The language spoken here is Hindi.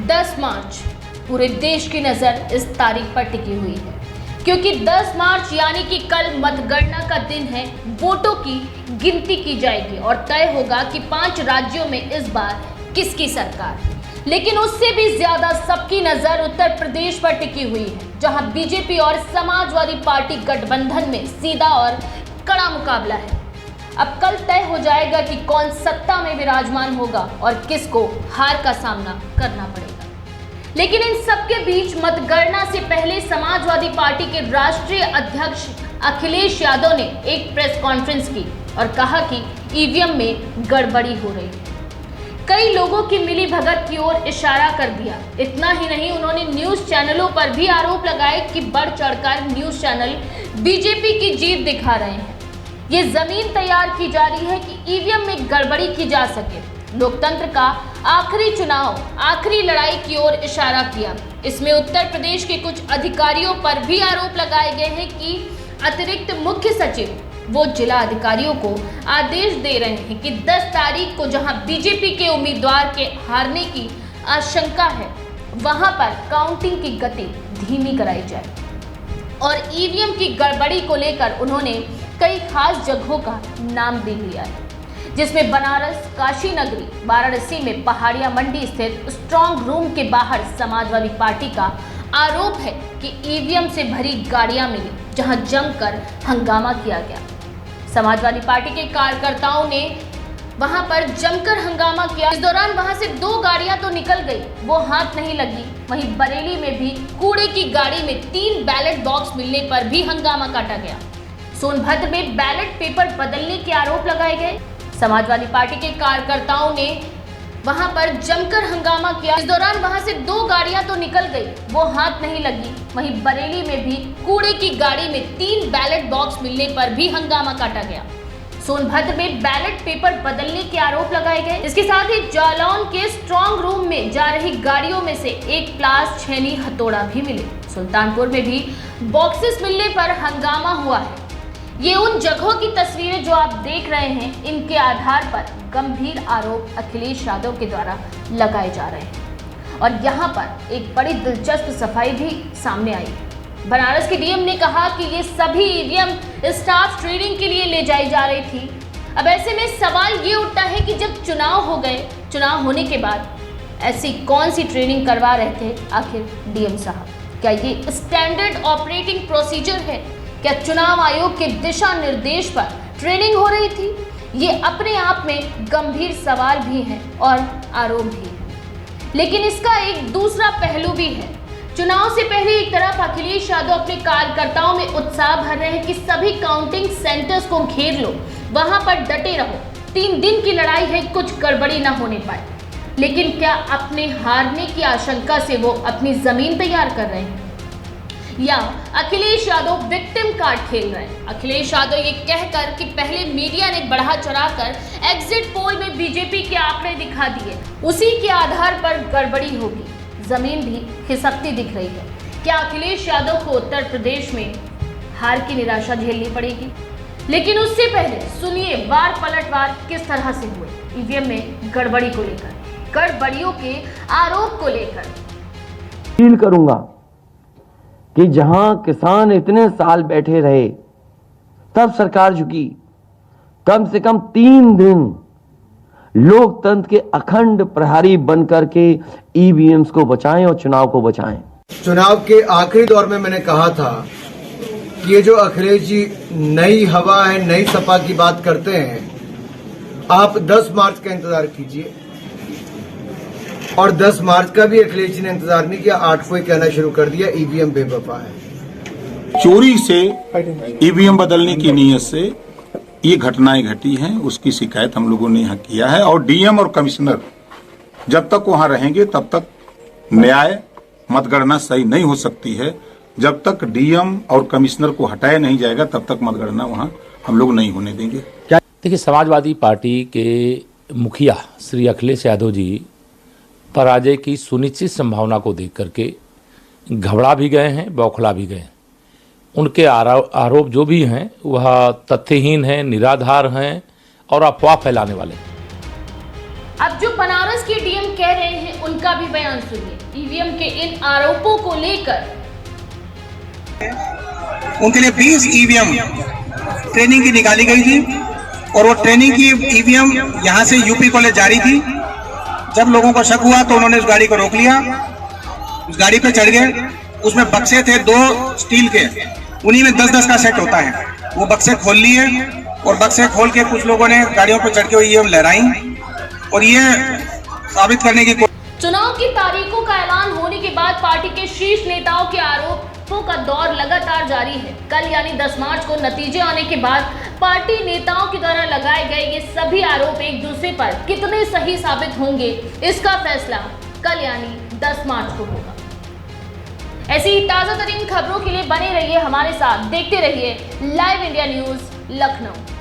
10 मार्च पूरे देश की नजर इस तारीख पर टिकी हुई है, क्योंकि 10 मार्च यानी कि कल मतगणना का दिन है। वोटों की गिनती की जाएगी और तय होगा कि 5 राज्यों में इस बार किसकी सरकार। लेकिन उससे भी ज्यादा सबकी नजर उत्तर प्रदेश पर टिकी हुई है, जहां बीजेपी और समाजवादी पार्टी गठबंधन में सीधा और कड़ा मुकाबला है। अब कल तय हो जाएगा कि कौन सत्ता में विराजमान होगा और किसको हार का सामना करना पड़ेगा। लेकिन इन सबके बीच मतगणना से पहले समाजवादी पार्टी के राष्ट्रीय अध्यक्ष अखिलेश यादव ने एक प्रेस कॉन्फ्रेंस की और कहा कि ईवीएम में गड़बड़ी हो रही है। कई लोगों की मिली भगत की ओर इशारा कर दिया। इतना ही नहीं, उन्होंने न्यूज चैनलों पर भी आरोप लगाए कि बढ़ चढ़कर न्यूज चैनल बीजेपी की जीत दिखा रहे हैं। ये जमीन तैयार की जा रही है कि ईवीएम में गड़बड़ी की जा सके। लोकतंत्र का आखिरी चुनाव, आखिरी लड़ाई की ओर इशारा किया। इसमें उत्तर प्रदेश के कुछ अधिकारियों पर भी आरोप लगाए गए हैं कि अतिरिक्त मुख्य सचिव वो जिला अधिकारियों को आदेश दे रहे हैं कि 10 तारीख को जहां बीजेपी के उम्मीदवार के हारने की आशंका है, वहां पर काउंटिंग की गति धीमी कराई जाए। और ईवीएम की गड़बड़ी को लेकर उन्होंने कई खास जगहों का नाम भी लिया है, जिसमें बनारस, काशी नगरी, वाराणसी में पहाड़िया मंडी स्थित स्ट्रांग रूम के बाहर समाजवादी पार्टी का आरोप है कि ईवीएम से भरी गाड़ियां मिली, जहां जमकर हंगामा किया गया। समाजवादी पार्टी के कार्यकर्ताओं ने वहां पर जमकर हंगामा किया। इस दौरान वहां से 2 गाड़ियां तो निकल गई, वो हाथ नहीं लगी। वहीं बरेली में भी कूड़े की गाड़ी में 3 बैलेट बॉक्स मिलने पर भी हंगामा काटा गया। सोनभद्र में बैलेट पेपर बदलने के आरोप लगाए गए। समाजवादी पार्टी के कार्यकर्ताओं ने वहां पर जमकर हंगामा किया। इस दौरान वहां से 2 गाड़ियां तो निकल गई, वो हाथ नहीं लगी। वहीं बरेली में भी कूड़े की गाड़ी में 3 बैलेट बॉक्स मिलने पर भी हंगामा काटा गया। सोनभद्र में बैलेट पेपर बदलने के आरोप लगाए गए। इसके साथ ही जालौन के स्ट्रांग रूम में जा रही गाड़ियों में से एक प्लास, छेनी, हथौड़ा भी मिले। सुल्तानपुर में भी बॉक्सेस मिलने पर हंगामा हुआ है। ये उन जगहों की तस्वीरें जो आप देख रहे हैं, इनके आधार पर गंभीर आरोप अखिलेश यादव के द्वारा लगाए जा रहे हैं। और यहाँ पर एक बड़ी दिलचस्प सफाई भी सामने आई है। बनारस के डीएम ने कहा कि ये सभी ईवीएम स्टाफ ट्रेनिंग के लिए ले जाई जा रही थी। अब ऐसे में सवाल ये उठता है कि जब चुनाव हो गए, चुनाव होने के बाद ऐसी कौन सी ट्रेनिंग करवा रहे थे आखिर डीएम साहब? क्या ये स्टैंडर्ड ऑपरेटिंग प्रोसीजर है? क्या चुनाव आयोग के दिशा निर्देश पर ट्रेनिंग हो रही थी? ये अपने आप में गंभीर सवाल भी है और आरोप भी है। लेकिन इसका एक दूसरा पहलू भी है। चुनाव से पहले एक तरफ अखिलेश यादव अपने कार्यकर्ताओं में उत्साह भर रहे हैं कि सभी काउंटिंग सेंटर्स को घेर लो, वहां पर डटे रहो, 3 दिन की लड़ाई है, कुछ गड़बड़ी ना होने पाए। लेकिन क्या अपने हारने की आशंका से वो अपनी जमीन तैयार कर रहे हैं, या अखिलेश यादव विक्टिम कार्ड खेल रहे हैं? अखिलेश यादव ये कहकर कि पहले मीडिया ने बढ़ा चढ़ाकर एग्जिट पोल में बीजेपी के आंकड़े दिखा दिए, उसी के आधार पर गड़बड़ी होगी, जमीन भी खिसकती दिख रही है। क्या अखिलेश यादव को उत्तर प्रदेश में हार की निराशा झेलनी पड़ेगी? लेकिन उससे पहले सुनिए वार पलटवार किस तरह से हुए ईवीएम में गड़बड़ी को लेकर, गड़बड़ियों के आरोप को लेकर। फील करूंगा कि जहां किसान इतने साल बैठे रहे, तब सरकार झुकी। कम से कम 3 दिन लोकतंत्र के अखंड प्रहरी बनकर के ईवीएम्स को बचाएं और चुनाव को बचाएं। चुनाव के आखिरी दौर में मैंने कहा था कि ये जो अखिलेश जी नई हवा है, नई सपा की बात करते हैं, आप 10 मार्च का इंतजार कीजिए। और 10 मार्च का भी अखिलेश जी ने इंतजार नहीं किया, 8 को ही कहना शुरू कर दिया ईवीएम बेवफा है। चोरी से ईवीएम बदलने की नीयत से ये घटनाएं घटी हैं, उसकी शिकायत हम लोगों ने यहाँ किया है। और डीएम और कमिश्नर जब तक वहां रहेंगे तब तक न्याय, मतगणना सही नहीं हो सकती है। जब तक डीएम और कमिश्नर को हटाया नहीं जाएगा तब तक मतगणना वहां हम लोग नहीं होने देंगे। देखिए, समाजवादी पार्टी के मुखिया श्री अखिलेश यादव जी पराजय की सुनिश्चित संभावना को देख करके घबरा भी गए हैं, बौखला भी गए हैं। उनके आरोप जो भी हैं वह तथ्यहीन हैं, निराधार हैं और अफवाह फैलाने वाले हैं। अब जो बनारस के डीएम कह रहे हैं, उनका उनका भी बयान सुनिए। ईवीएम के इन आरोपों को लेकर उनके लिए 20 ईवीएम ट्रेनिंग की निकाली गई थी और वो ट्रेनिंग की ईवीएम यहां से यूपी कॉलेज जा रही थी। जब लोगों को शक हुआ तो उन्होंने उस गाड़ी को रोक लिया, उस गाड़ी पे चढ़ गए। उसमें बक्से थे 2 स्टील के, उन्हीं में 10-10 का सेट होता है। वो बक्से खोल लिए और बक्से खोल के कुछ लोगों ने गाड़ियों पर चढ़ के ईवीएम लहराई और ये साबित करने की चुनाव की तारीखों का ऐलान होने के बाद पार्टी के शीर्ष नेताओं के आरोपों का दौर लगातार जारी है। कल यानी 10 मार्च को नतीजे आने के बाद पार्टी नेताओं की द्वारा लगाए गए ये सभी आरोप एक दूसरे पर कितने सही साबित होंगे, इसका फैसला कल यानी 10 मार्च को होगा। ऐसी ही ताजा तरीन खबरों के लिए बने रहिए हमारे साथ, देखते रहिए लाइव इंडिया न्यूज लखनऊ।